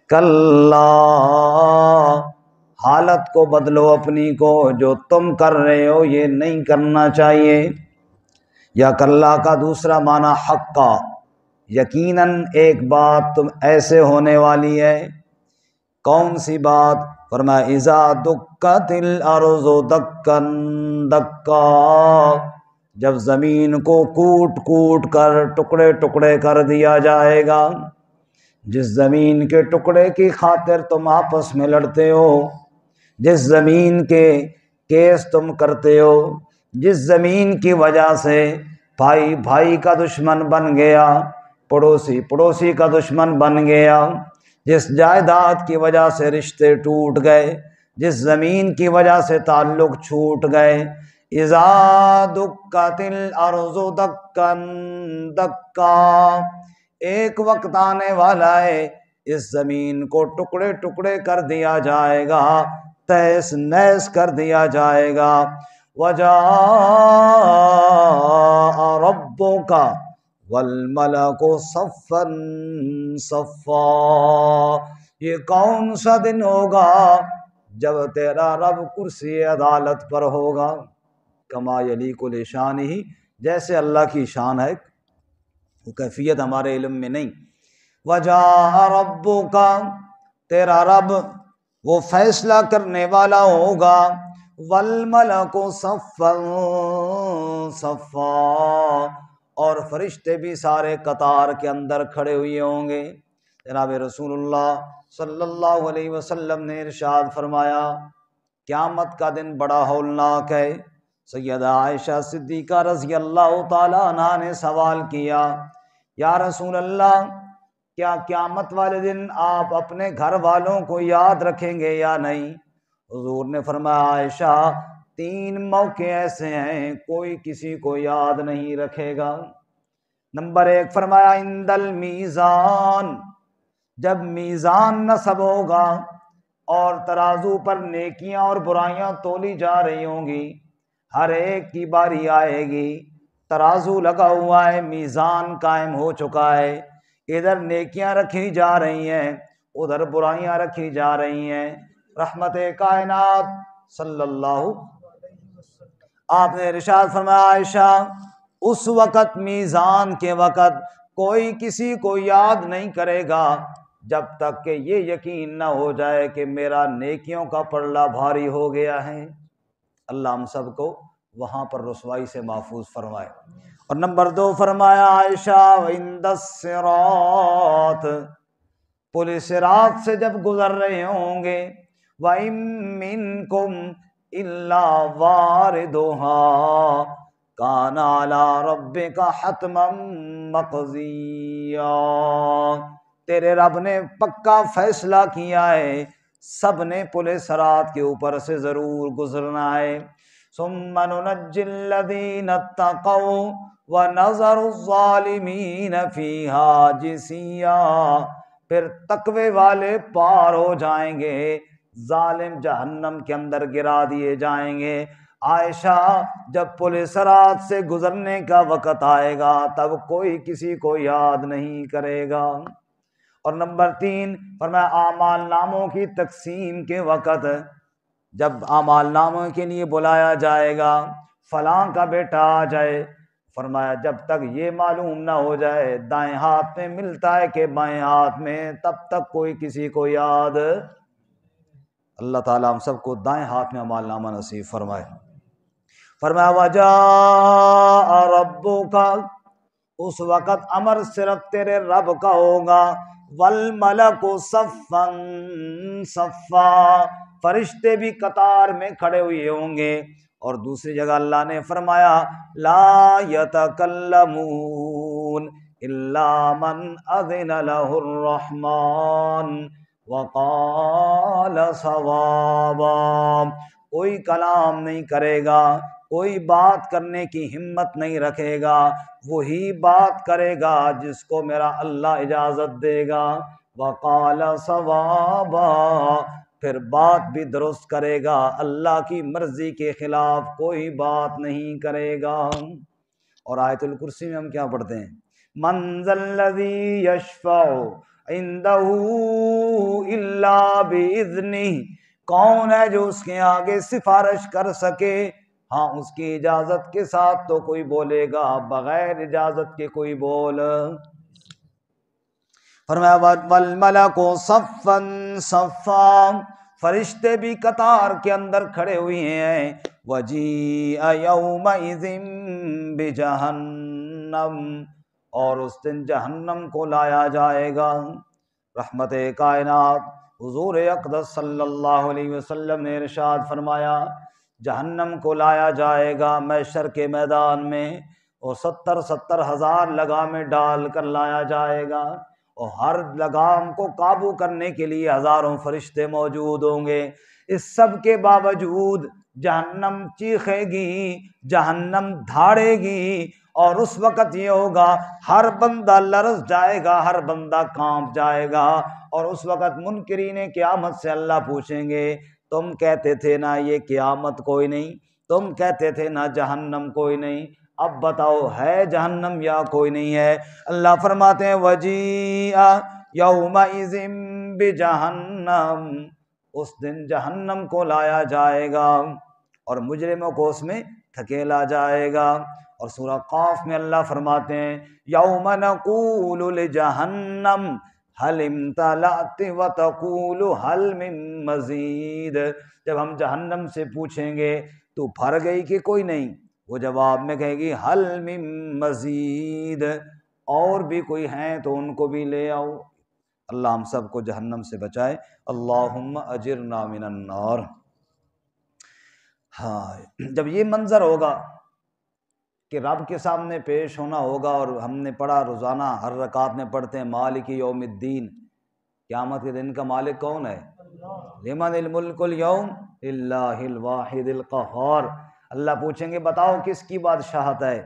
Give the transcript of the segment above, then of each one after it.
کلا، حالت کو بدلو اپنی کو، جو تم کر رہے ہو یہ نہیں کرنا چاہیے۔ یا کلا کا دوسرا معنی حقا، یقیناً ایک بات تم ایسے ہونے والی ہے۔ کون سی بات؟ فرمایا اذا دکت الارض دکن دکا، جب زمین کو کوٹ کوٹ کر ٹکڑے ٹکڑے کر دیا جائے گا۔ جس زمین کے ٹکڑے کی خاطر تم آپس میں لڑتے ہو، جس زمین کے کیس تم کرتے ہو، جس زمین کی وجہ سے بھائی بھائی کا دشمن بن گیا، پڑوسی پڑوسی کا دشمن بن گیا، جس جائیداد کی وجہ سے رشتے ٹوٹ گئے، جس زمین کی وجہ سے تعلق چھوٹ گئے، اذا دکت الارض دکن دکا، ایک وقت آنے والا ہے اس زمین کو ٹکڑے ٹکڑے کر دیا جائے گا، تہس نہس کر دیا جائے گا۔ وجاء ربک والملک صفا صفا، یہ کون سا دن ہوگا جب تیرا رب کرسی عدالت پر ہوگا، کما یلیق لشانہ، جیسے اللہ کی شان ہے، وہ کیفیت ہمارے علم میں نہیں۔ وجاء ربک، تیرا رب وہ فیصلہ کرنے والا ہوگا، والملک صفا صفا، اور فرشتے بھی سارے قطار کے اندر کھڑے ہوئے ہوں گے۔ جناب رسول اللہ صلی اللہ علیہ وسلم نے ارشاد فرمایا قیامت کا دن بڑا ہولناک ہے۔ سیدہ عائشہ صدیقہ رضی اللہ تعالی عنہا نے سوال کیا، یا رسول اللہ کیا قیامت والے دن آپ اپنے گھر والوں کو یاد رکھیں گے یا نہیں؟ حضور نے فرمایا عائشہ 3 موقع ایسے ہیں کوئی کسی کو یاد نہیں رکھے گا۔ نمبر 1 فرمایا عند المیزان، جب میزان نصب ہوگا اور ترازو پر نیکیاں اور برائیاں تولی جا رہی ہوں گی، ہر ایک کی باری آئے گی، ترازو لگا ہوا ہے، میزان قائم ہو چکا ہے، ادھر نیکیاں رکھی جا رہی ہیں، ادھر برائیاں رکھی جا رہی ہیں۔ رحمت کائنات صلی اللہ، آپ نے ارشاد فرمایا عائشہ اس وقت میزان کے وقت کوئی کسی کو یاد نہیں کرے گا جب تک کہ یہ یقین نہ ہو جائے کہ میرا نیکیوں کا پلڑا بھاری ہو گیا ہے۔ اللہ ہم سب کو وہاں پر رسوائی سے محفوظ فرمائے۔ اور نمبر 2 فرمایا عائشہ وعند الصراط، پل صراط سے جب گزر رہے ہوں گے، وَإِن مِّنكُمْ إِلَّا وَارِدُهَا كَانَ عَلَىٰ رَبِّكَ حَتْمًا مَّقْضِيًّا، تیرے رب نے پکا فیصلہ کیا ہے، سب نے پل صراط کے اوپر سے ضرور گزرنا ہے۔ ثُمَّ نُنَجِّي الَّذِينَ اتَّقَوْا وَنَذَرُ الظَّالِمِينَ فِيهَا جِثِيًّا، پھر تقوی والے پار ہو جائیں گے، ظالم جہنم کے اندر گرا دیے جائیں گے۔ عائشہ جب پل صراط سے گزرنے کا وقت آئے گا تب کوئی کسی کو یاد نہیں کرے گا۔ اور نمبر 3 فرمایا اعمال ناموں کی تقسیم کے وقت جب اعمال ناموں کے لیے بلایا جائے گا، فلاں کا بیٹا آ جائے، فرمایا جب تک یہ معلوم نہ ہو جائے دائیں ہاتھ میں ملتا ہے کہ بائیں ہاتھ میں، تب تک کوئی کسی کو یاد۔ اللہ تعالیٰ ہم سب کو دائیں ہاتھ میں اعمال نامہ نصیب فرمائے۔ فرمایا وجاء ربک، اس وقت امر صرف تیرے رب کا ہوگا، والملک صفا صفا، فرشتے بھی قطار میں کھڑے ہوئے ہوں گے۔ اور دوسری جگہ اللہ نے فرمایا لا یتکلمون الا من اذن له الرحمن وقال صوابا، کوئی کلام نہیں کرے گا، کوئی بات کرنے کی ہمت نہیں رکھے گا، وہی بات کرے گا جس کو میرا اللہ اجازت دے گا۔ وقال صوابا، پھر بات بھی درست کرے گا، اللہ کی مرضی کے خلاف کوئی بات نہیں کرے گا۔ اور آیت الکرسی میں ہم کیا پڑھتے ہیں من ذا الذی یشفع عنده الا باذنہ، کون ہے جو اس کے آگے سفارش کر سکے؟ ہاں اس کی اجازت کے ساتھ تو کوئی بولے گا، بغیر اجازت کے کوئی بول۔ فرمایا والملک صفا صفا، فرشتے بھی قطار کے اندر کھڑے ہوئے ہیں۔ وجیء یومئذ بجہنم، اور اس دن جہنم کو لایا جائے گا۔ رحمت کائنات حضور اقدس صلی اللہ علیہ وسلم نے ارشاد فرمایا جہنم کو لایا جائے گا محشر کے میدان میں، اور 70 ہزار لگامیں ڈال کر لایا جائے گا، اور ہر لگام کو قابو کرنے کے لیے ہزاروں فرشتے موجود ہوں گے۔ اس سب کے باوجود جہنم چیخے گی، جہنم دھاڑے گی، اور اس وقت یہ ہوگا ہر بندہ لرز جائے گا، ہر بندہ کانپ جائے گا، اور اس وقت منکرین قیامت سے اللہ پوچھیں گے تم کہتے تھے نا یہ قیامت کوئی نہیں، تم کہتے تھے نا جہنم کوئی نہیں، اب بتاؤ ہے جہنم یا کوئی نہیں ہے؟ اللہ فرماتے ہیں وجیء یومئذ بجہنم، اس دن جہنم کو لایا جائے گا اور مجرموں کو اس میں دھکیلا جائے گا۔ اور سورہ قاف میں اللہ فرماتے ہیں یوم نقول لجہنم هل امتلأت وتقول هل من مزید، جب ہم جہنم سے پوچھیں گے تو بھر گئی کہ کوئی نہیں، وہ جواب میں کہے گی هل من مزید، اور بھی کوئی ہیں تو ان کو بھی لے آؤ۔ اللہ ہم سب کو جہنم سے بچائے، اللہم اجرنا من النار۔ ہاں جب یہ منظر ہوگا کہ رب کے سامنے پیش ہونا ہوگا، اور ہم نے پڑھا روزانہ ہر رکعت میں پڑھتے ہیں مالک یوم الدین، قیامت کے دن کا مالک کون ہے؟ لمن الملک اليوم للہ الواحد القہار۔ اللہ پوچھیں گے بتاؤ کس کی بادشاہت ہے؟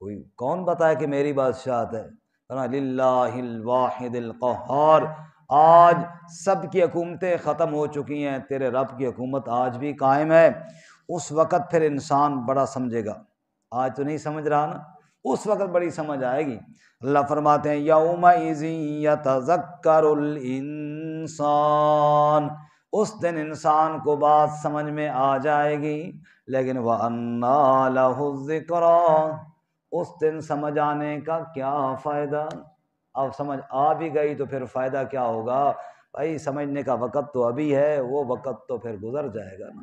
کوئی کون بتائے کہ میری بادشاہت ہے؟ للہ الواحد القہار، آج سب کی حکومتیں ختم ہو چکی ہیں، تیرے رب کی حکومت آج بھی قائم ہے۔ اس وقت پھر انسان بڑا سمجھے گا، آج تو نہیں سمجھ رہا نا، اس وقت بڑی سمجھ آئے گی۔ اللہ فرماتے ہیں یومئذ یتذکر الانسان، اس دن انسان کو بات سمجھ میں آ جائے گی، لیکن وَأَنَّىٰ لَهُ الذِّكْرَىٰ، اس دن سمجھ آنے کا کیا فائدہ؟ اب سمجھ آ بھی گئی تو پھر فائدہ کیا ہوگا؟ بھائی سمجھنے کا وقت تو ابھی ہے، وہ وقت تو پھر گزر جائے گا نا۔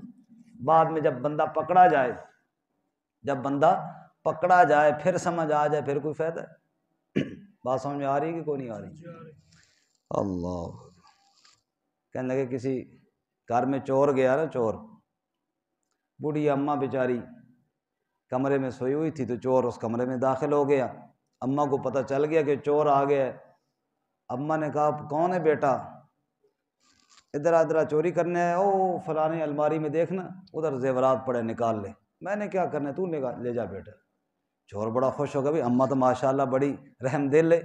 بعد میں جب بندہ پکڑا جائے، جب بندہ پکڑا جائے پھر سمجھ آ جائے، پھر کوئی فائدہ ہے؟ بات سمجھ میں آ رہی ہے کہ کوئی نہیں آ رہی؟ اللہ کہنے لگے کسی گھر میں چور گیا نا، چور، بوڑھی اماں بیچاری کمرے میں سوئی ہوئی تھی تو چور اس کمرے میں داخل ہو گیا، اماں کو پتہ چل گیا کہ چور آ گیا ہے۔ اماں نے کہا کون ہے بیٹا؟ ادھر ادھر چوری کرنے ہے؟ او فلانے الماری میں دیکھنا ادھر زیورات پڑے نکال لے۔ میں نے کیا کرنا ہے، تو لے جا بیٹا۔ چور بڑا خوش ہو گیا، بھی اماں تو ماشاءاللہ بڑی رحم دل ہے،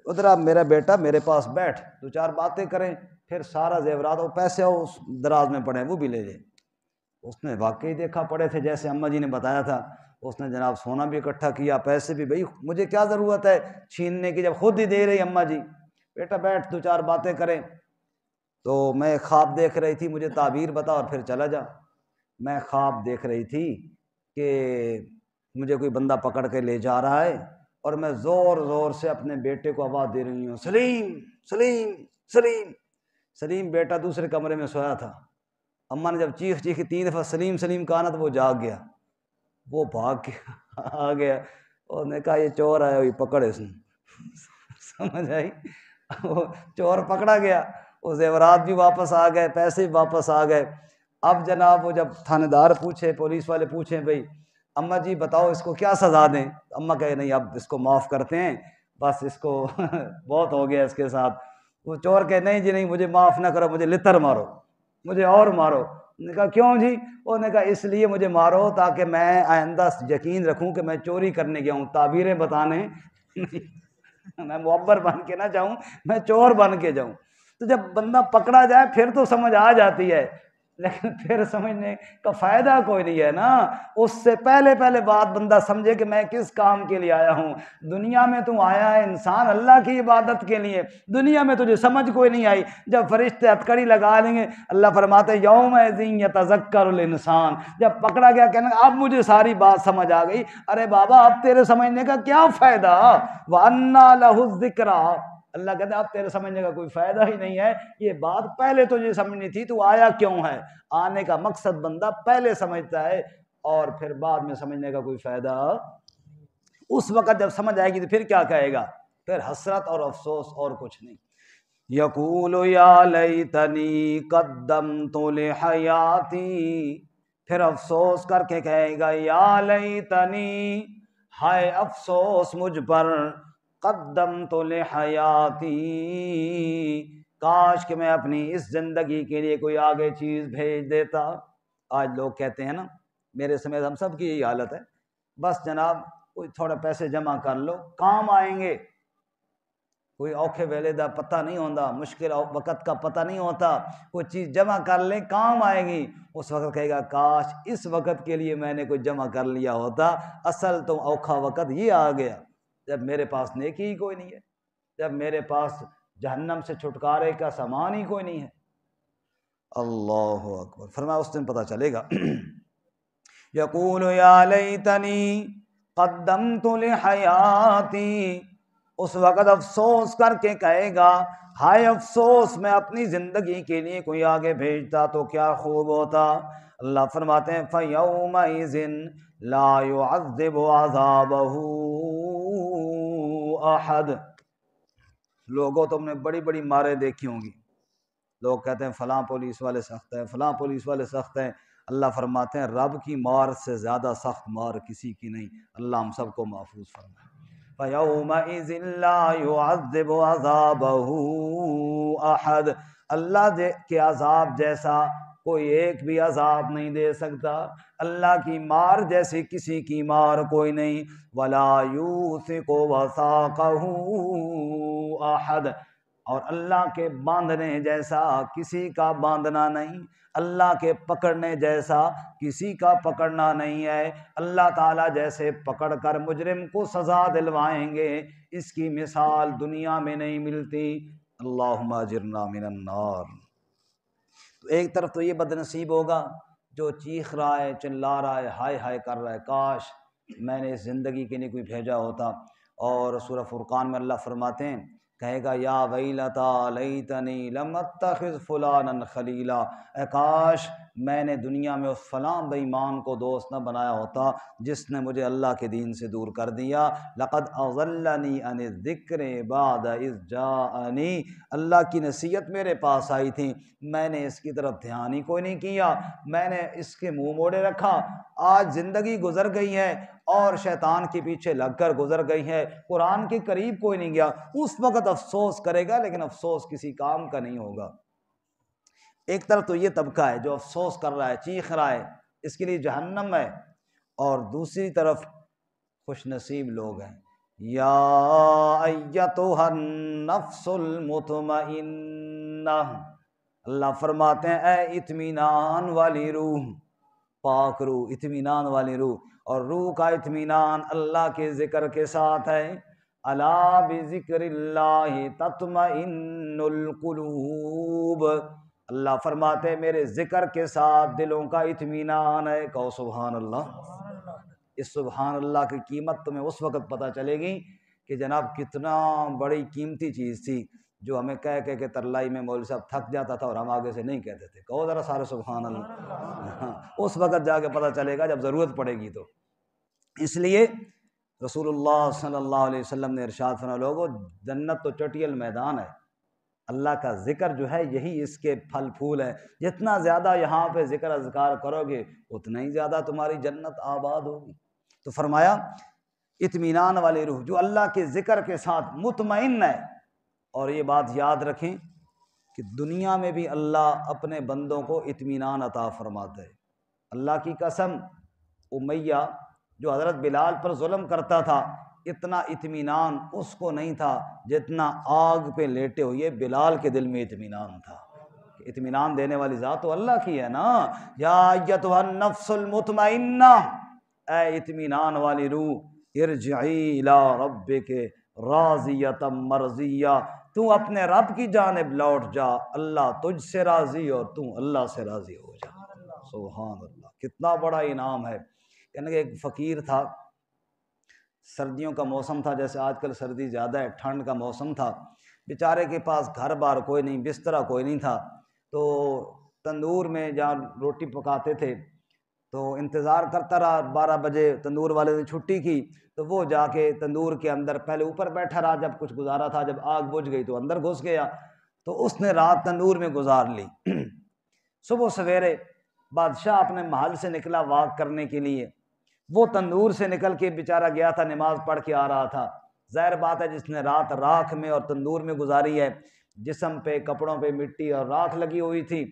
ادھر آپ میرا بیٹا میرے پاس بیٹھ، دو چار باتیں کریں، پھر سارا زیورات اور پیسے اس دراز میں پڑے وہ بھی لے جائے۔ اس نے واقعی دیکھا پڑے تھے جیسے اماں جی نے بتایا تھا، اس نے جناب سونا بھی اکٹھا کیا، پیسے بھی، بھئی مجھے کیا ضرورت ہے چھیننے کی جب خود ہی دے رہی اماں جی، بیٹا بیٹھ دو چار باتیں کریں۔ تو میں خواب دیکھ رہی تھی، مجھے تعبیر بتا اور پھر چلا جا۔ میں خواب دیکھ رہی تھی کہ مجھے کوئی بندہ پکڑ کے لے جا رہا ہے، اور میں زور زور سے اپنے بیٹے کو آواز دے رہی ہوں سلیم سلیم سلیم۔ سلیم بیٹا دوسرے کمرے میں سویا تھا، اماں نے جب چیخ چیخی 3 دفعہ سلیم سلیم کہا نا تو وہ جاگ گیا، وہ بھاگ کے آ گیا، اور نے کہا یہ چور آیا ہوئی پکڑ اس نے۔ سمجھ آئی؟ وہ چور پکڑا گیا، وہ زیورات بھی واپس آ گئے، پیسے بھی واپس آ گئے۔ اب جناب وہ جب تھانے دار پوچھے، پولیس والے پوچھیں بھئی اماں جی بتاؤ اس کو کیا سزا دیں؟ اماں کہے نہیں اب اس کو معاف کرتے ہیں، بس اس کو بہت ہو گیا اس کے ساتھ۔ وہ چور کہے نہیں جی نہیں، مجھے معاف نہ کرو، مجھے لتر مارو، مجھے اور مارو۔ نے کہا کیوں جی؟ انہوں نے کہا اس لیے مجھے مارو تاکہ میں آئندہ یقین رکھوں کہ میں چوری کرنے گیا ہوں، تعبیریں بتانے میں معبر بن کے نہ جاؤں، میں چور بن کے جاؤں۔ تو جب بندہ پکڑا جائے پھر تو سمجھ آ جاتی ہے، لیکن پھر سمجھنے کا فائدہ کوئی نہیں ہے نا۔ اس سے پہلے بات بندہ سمجھے کہ میں کس کام کے لیے آیا ہوں۔ دنیا میں تو آیا ہے انسان اللہ کی عبادت کے لیے، دنیا میں تجھے سمجھ کوئی نہیں آئی۔ جب فرشتے ہتھکڑی لگا لیں گے، اللہ فرماتے یومئذ یتذکر الانسان، جب پکڑا گیا کہنا اب مجھے ساری بات سمجھ آ گئی، ارے بابا اب تیرے سمجھنے کا کیا فائدہ؟ وَأَنَّىٰ لَهُ الذِّكْرَىٰ، اللہ کہتا ہے اب تیرے سمجھنے کا کوئی فائدہ ہی نہیں ہے، یہ بات پہلے تجھے سمجھنی تھی، تو آیا کیوں ہے؟ آنے کا مقصد بندہ پہلے سمجھتا ہے اور پھر بعد میں سمجھنے کا کوئی فائدہ۔ اس وقت جب سمجھ آئے گی تو پھر کیا کہے گا؟ پھر حسرت اور افسوس اور کچھ نہیں۔ یقول یا لیتنی قدمت لحیاتی، پھر افسوس کر کے کہے گا یا لیتنی، ہائے افسوس مجھ پر، قدمت لحیاتی، کاش کہ میں اپنی اس زندگی کے لیے کوئی آگے چیز بھیج دیتا۔ آج لوگ کہتے ہیں نا، میرے سمیت ہم سب کی یہی حالت ہے، بس جناب کوئی تھوڑے پیسے جمع کر لو کام آئیں گے، کوئی اوکھے ویلے دا پتہ نہیں ہوتا، مشکل وقت کا پتہ نہیں ہوتا، کوئی چیز جمع کر لیں کام آئے گی۔ اس وقت کہے گا کاش اس وقت کے لیے میں نے کوئی جمع کر لیا ہوتا، اصل تو اوکھا وقت یہ آ گیا جب میرے پاس نیکی ہی کوئی نہیں ہے، جب میرے پاس جہنم سے چھٹکارے کا سامان ہی کوئی نہیں ہے۔ اللہ اکبر، فرمایا اس دن پتہ چلے گا۔ یقول یا لیتنی قدمت لحیاتی، اس وقت افسوس کر کے کہے گا ہائے افسوس میں اپنی زندگی کے لیے کوئی آگے بھیجتا تو کیا خوب ہوتا۔ اللہ فرماتے ہیں فَيَوْمَئِذٍ لَا يُعَذِّبُ عَذَابَهُ أَحَدٌ۔ لوگوں تم نے بڑی بڑی ماریں دیکھی ہوں گی، لوگ کہتے ہیں فلاں پولیس والے سخت ہیں، فلاں پولیس والے سخت ہیں، اللہ فرماتے ہیں رب کی مار سے زیادہ سخت مار کسی کی نہیں، اللہ ہم سب کو محفوظ فرمائے۔ فَيَوْمَئِذٍ لَا يُعَذِّبُ عَذَابَهُ أَحَدٌ، اللہ کے عذاب جیسا کوئی ایک بھی عذاب نہیں دے سکتا، اللہ کی مار جیسی کسی کی مار کوئی نہیں۔ وَلَا يُوثِقُ وَثَاقَهُ أَحَدٌ، اور اللہ کے باندھنے جیسا کسی کا باندھنا نہیں، اللہ کے پکڑنے جیسا کسی کا پکڑنا نہیں ہے۔ اللہ تعالیٰ جیسے پکڑ کر مجرم کو سزا دلوائیں گے، اس کی مثال دنیا میں نہیں ملتی۔ اللہم اجرنا من النار۔ تو ایک طرف تو یہ بد نصیب ہوگا جو چیخ رہا ہے، چلا رہا ہے، ہائے ہائے کر رہا ہے، کاش میں نے اس زندگی کے لیے کوئی بھیجا ہوتا۔ اور سورہ فرقان میں اللہ فرماتے ہیں، کہے گا یا ویلتا لیتنی لم اتخذ فلانا خلیلا، اے کاش میں نے دنیا میں اس فلاں بے ایمان کو دوست نہ بنایا ہوتا جس نے مجھے اللہ کے دین سے دور کر دیا۔ لقد اضلنی عن الذکر بعد اذ جاءنی، اللہ کی نصیحت میرے پاس آئی تھی، میں نے اس کی طرف دھیان ہی کوئی نہیں کیا، میں نے اس کے منہ موڑے رکھا۔ آج زندگی گزر گئی ہے اور شیطان کے پیچھے لگ کر گزر گئی ہے، قرآن کے قریب کوئی نہیں گیا۔ اس وقت افسوس کرے گا لیکن افسوس کسی کام کا نہیں ہوگا۔ ایک طرف تو یہ طبقہ ہے جو افسوس کر رہا ہے، چیخ رہا ہے، اس کے لیے جہنم ہے، اور دوسری طرف خوش نصیب لوگ ہیں۔ یا ایتھا النفس المطمئنہ، اللہ فرماتے ہیں اے اطمینان والی روح، پاک روح، اطمینان والی روح، اور روح کا اطمینان اللہ کے ذکر کے ساتھ ہے۔ الا بذکر اللہ تطمئن القلوب، اللہ فرماتے ہیں میرے ذکر کے ساتھ دلوں کا اطمینان ہے۔ کہو سبحان اللہ۔ اس سبحان اللہ کی قیمت تمہیں اس وقت پتہ چلے گی کہ جناب کتنا بڑی قیمتی چیز تھی جو ہمیں کہہ کہہ کے ترلائی میں مولوی صاحب تھک جاتا تھا اور ہم آگے سے نہیں کہتے تھے۔ کہو ذرا سارے سبحان اللہ۔ اس وقت جا کے پتہ چلے گا جب ضرورت پڑے گی تو۔ اس لیے رسول اللہ صلی اللہ علیہ وسلم نے ارشاد فرمایا لوگو جنت تو چٹیل میدان ہے، اللہ کا ذکر جو ہے یہی اس کے پھل پھول ہے، جتنا زیادہ یہاں پہ ذکر اذکار کرو گے اتنا ہی زیادہ تمہاری جنت آباد ہوگی۔ تو فرمایا اطمینان والی روح جو اللہ کے ذکر کے ساتھ مطمئن ہے۔ اور یہ بات یاد رکھیں کہ دنیا میں بھی اللہ اپنے بندوں کو اطمینان عطا فرماتا ہے۔ اللہ کی قسم امیہ جو حضرت بلال پر ظلم کرتا تھا، اتنا اطمینان اس کو نہیں تھا جتنا آگ پہ لیٹے ہوئے بلال کے دل میں اطمینان تھا کہ اطمینان دینے والی ذات تو اللہ کی ہے نا۔ یا ایتھا النفس المطمئنہ، اے اطمینان والی روح، ارجعی الی ربک راضیۃ مرضیہ، تو اپنے رب کی جانب لوٹ جا، اللہ تجھ سے راضی اور تو اللہ سے راضی ہو جا۔ سبحان اللہ، کتنا بڑا انعام ہے۔ یعنی کہ ایک فقیر تھا، سردیوں کا موسم تھا، جیسے آج کل سردی زیادہ ہے، ٹھنڈ کا موسم تھا، بیچارے کے پاس گھر بار کوئی نہیں، بستر کوئی نہیں تھا، تو تندور میں جہاں روٹی پکاتے تھے تو انتظار کرتا رہا۔ 12 بجے تندور والے نے چھٹی کی تو وہ جا کے تندور کے اندر پہلے اوپر بیٹھا رہا، جب کچھ گزارا تھا، جب آگ بجھ گئی تو اندر گھس گیا، تو اس نے رات تندور میں گزار لی۔ صبح سویرے بادشاہ اپنے محل سے نکلا واک کرنے کے لیے، وہ تندور سے نکل کے بیچارہ گیا تھا، نماز پڑھ کے آ رہا تھا۔ ظاہر بات ہے جس نے رات راکھ میں اور تندور میں گزاری ہے، جسم پہ کپڑوں پہ مٹی اور راکھ لگی ہوئی تھی۔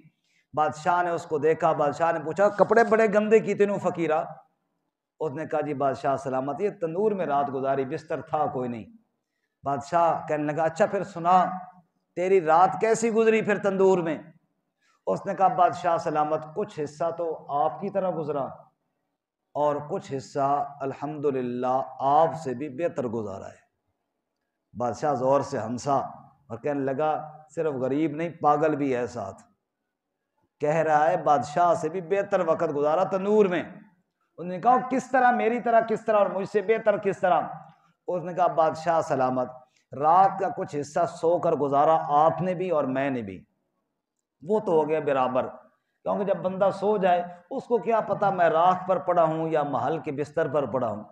بادشاہ نے اس کو دیکھا، بادشاہ نے پوچھا کپڑے بڑے گندے کیتے نو فقیرہ؟ اس نے کہا جی بادشاہ سلامت، یہ تندور میں رات گزاری، بستر تھا کوئی نہیں۔ بادشاہ کہنے لگا اچھا پھر سنا تیری رات کیسی گزری پھر تندور میں؟ اس نے کہا بادشاہ سلامت، کچھ حصہ تو آپ کی طرح گزرا اور کچھ حصہ الحمدللہ آپ سے بھی بہتر گزارا ہے۔ بادشاہ زور سے ہنسا اور کہنے لگا صرف غریب نہیں پاگل بھی ہے ساتھ، کہہ رہا ہے بادشاہ سے بھی بہتر وقت گزارا تندور میں۔ انہوں نے کہا کس طرح، میری طرح کس طرح اور مجھ سے بہتر کس طرح؟ اس نے کہا بادشاہ سلامت، رات کا کچھ حصہ سو کر گزارا آپ نے بھی اور میں نے بھی، وہ تو ہو گیا برابر، کیونکہ جب بندہ سو جائے اس کو کیا پتا میں راکھ پر پڑا ہوں یا محل کے بستر پر پڑا ہوں،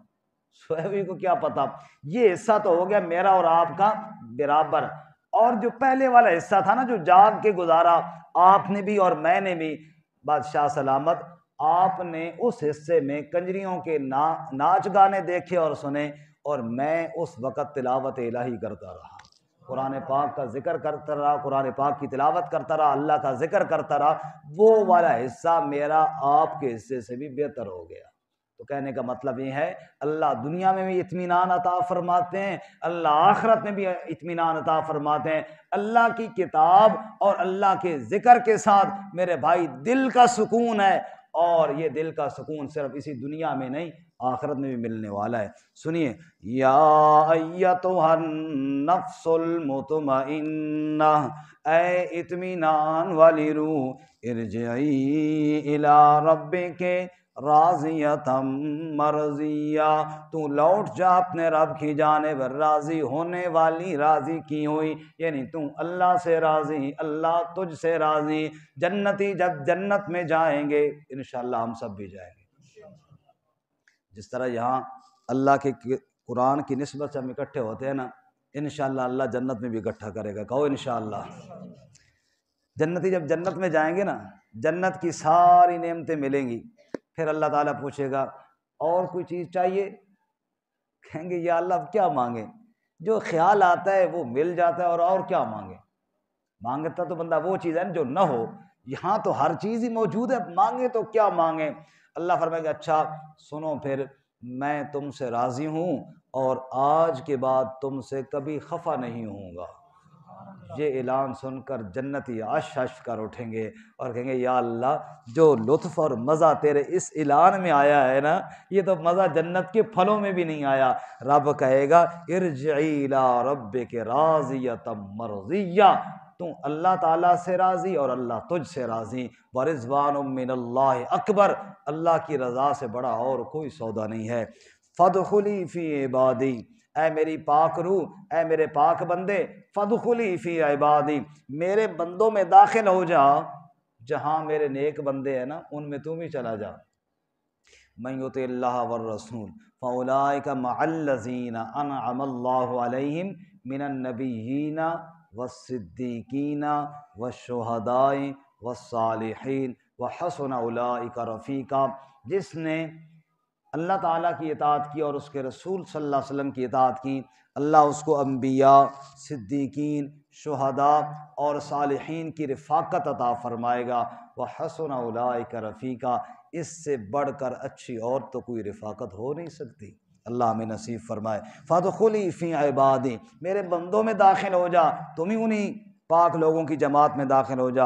سوئے ہوئے کو کیا پتا، یہ حصہ تو ہو گیا میرا اور آپ کا برابر۔ اور جو پہلے والا حصہ تھا نا جو جاگ کے گزارا آپ نے بھی اور میں نے بھی، بادشاہ سلامت آپ نے اس حصے میں کنجریوں کے ناچ گانے دیکھے اور سنے، اور میں اس وقت تلاوت الہی کرتا رہا، قرآن پاک کا ذکر کرتا رہا، قرآن پاک کی تلاوت کرتا رہا، اللہ کا ذکر کرتا رہا، وہ والا حصہ میرا آپ کے حصے سے بھی بہتر ہو گیا۔ تو کہنے کا مطلب یہ ہے اللہ دنیا میں بھی اطمینان عطا فرماتے ہیں، اللہ آخرت میں بھی اطمینان عطا فرماتے ہیں۔ اللہ کی کتاب اور اللہ کے ذکر کے ساتھ میرے بھائی دل کا سکون ہے، اور یہ دل کا سکون صرف اسی دنیا میں نہیں آخرت میں بھی ملنے والا ہے۔ سنیے، یا ایتھا النفس المطمئنہ، اے اطمینان والی روح، ارجعی الی ربک راضیۃ مرضیہ، تو لوٹ جا اپنے رب کی جانب راضی ہونے والی، راضی کی ہوئی، یعنی تو اللہ سے راضی، اللہ تجھ سے راضی۔ جنتی جب جنت میں جائیں گے انشاءاللہ ہم سب بھی جائیں گے، جس طرح یہاں اللہ کے قرآن کی نسبت سے ہم اکٹھے ہوتے ہیں نا، انشاءاللہ اللہ جنت میں بھی اکٹھا کرے گا، کہو انشاءاللہ۔ جنتی جب جنت میں جائیں گے نا، جنت کی ساری نعمتیں ملیں گی، پھر اللہ تعالیٰ پوچھے گا اور کوئی چیز چاہیے؟ کہیں گے یا اللہ اب کیا مانگیں، جو خیال آتا ہے وہ مل جاتا ہے، اور کیا مانگیں؟ مانگتا تو بندہ وہ چیز ہے جو نہ ہو، یہاں تو ہر چیز ہی موجود ہے، مانگے تو کیا مانگیں؟ اللہ فرمائے گا اچھا سنو پھر میں تم سے راضی ہوں، اور آج کے بعد تم سے کبھی خفا نہیں ہوں گا۔ یہ اعلان سن کر جنتی عش عش کر اٹھیں گے اور کہیں گے یا اللہ جو لطف اور مزہ تیرے اس اعلان میں آیا ہے نا، یہ تو مزہ جنت کے پھلوں میں بھی نہیں آیا۔ رب کہے گا ارجعی الی ربک راضیۃ مرضیہ، تو اللہ تعالیٰ سے راضی اور اللہ تجھ سے راضی، ورضوان من اللہ اکبر، اللہ کی رضا سے بڑا اور کوئی سودا نہیں ہے۔ فادخلی فی عبادی، اے میری پاک روح، اے میرے پاک بندے، فادخلی فی عبادی، میرے بندوں میں داخل ہو جا، جہاں میرے نیک بندے ہیں نا ان میں تم بھی چلا جا۔ من یطع اللہ والرسول فاولئک مع الذین انعم اللہ علیہم من النبیین والصدیقین والشہداء والصالحین وحسن اولئک رفیقا، جس نے اللہ تعالیٰ کی اطاعت کی اور اس کے رسول صلی اللہ علیہ وسلم کی اطاعت کی، اللہ اس کو انبیاء، صدیقین، شہداء اور صالحین کی رفاقت عطا فرمائے گا۔ وحسن اولئک رفیقا، اس سے بڑھ کر اچھی اور تو کوئی رفاقت ہو نہیں سکتی، اللہ ہمیں نصیب فرمائے۔ فادخلی فی عبادی، میرے بندوں میں داخل ہو جا، تم ہی انہیں پاک لوگوں کی جماعت میں داخل ہو جا،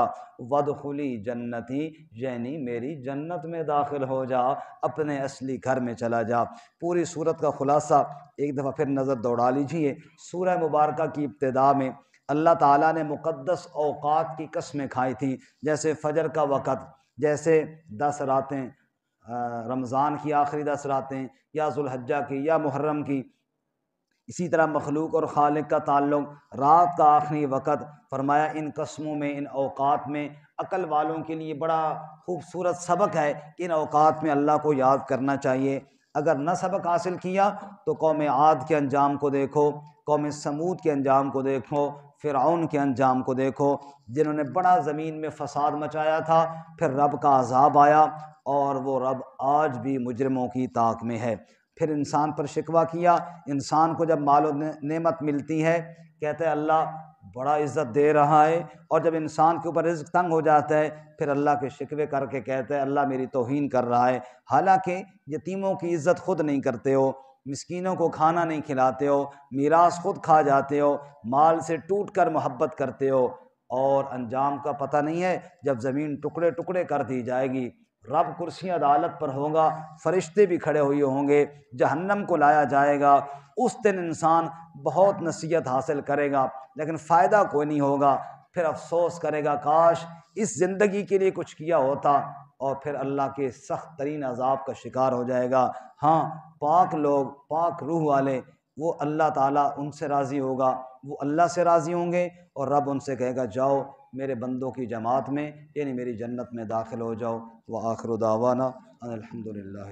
وادخلی جنتی یعنی میری جنت میں داخل ہو جا، اپنے اصلی گھر میں چلا جا۔ پوری صورت کا خلاصہ ایک دفعہ پھر نظر دوڑا لیجیے۔ سورہ مبارکہ کی ابتدا میں اللہ تعالیٰ نے مقدس اوقات کی قسمیں کھائی تھیں، جیسے فجر کا وقت، جیسے 10 راتیں، رمضان کی آخری 10 راتیں، یا ذوالحجہ کی یا محرم کی۔ اسی طرح مخلوق اور خالق کا تعلق، رات کا آخری وقت، فرمایا ان قسموں میں، ان اوقات میں عقل والوں کے لیے بڑا خوبصورت سبق ہے کہ ان اوقات میں اللہ کو یاد کرنا چاہیے۔ اگر نہ سبق حاصل کیا تو قوم عاد کے انجام کو دیکھو، قوم سمود کے انجام کو دیکھو، فرعون کے انجام کو دیکھو، جنہوں نے بڑا زمین میں فساد مچایا تھا، پھر رب کا عذاب آیا، اور وہ رب آج بھی مجرموں کی طاق میں ہے۔ پھر انسان پر شکوہ کیا، انسان کو جب مال و نعمت ملتی ہے کہتے ہیں اللہ بڑا عزت دے رہا ہے، اور جب انسان کے اوپر رزق تنگ ہو جاتا ہے پھر اللہ کے شکوے کر کے کہتے ہیں اللہ میری توہین کر رہا ہے۔ حالانکہ یتیموں کی عزت خود نہیں کرتے ہو، مسکینوں کو کھانا نہیں کھلاتے ہو، میراث خود کھا جاتے ہو، مال سے ٹوٹ کر محبت کرتے ہو، اور انجام کا پتہ نہیں ہے جب زمین ٹکڑے ٹکڑے کر دی جائے گی، رب کرسی عدالت پر ہوگا، فرشتے بھی کھڑے ہوئے ہوں گے، جہنم کو لایا جائے گا، اس دن انسان بہت نصیحت حاصل کرے گا لیکن فائدہ کوئی نہیں ہوگا، پھر افسوس کرے گا کاش اس زندگی کے لیے کچھ کیا ہوتا، اور پھر اللہ کے سخت ترین عذاب کا شکار ہو جائے گا۔ ہاں پاک لوگ، پاک روح والے، وہ اللہ تعالیٰ ان سے راضی ہوگا، وہ اللہ سے راضی ہوں گے، اور رب ان سے کہے گا جاؤ میرے بندوں کی جماعت میں، یعنی میری جنت میں داخل ہو جاؤ۔ وآخر دعوانا ان الحمد للہ۔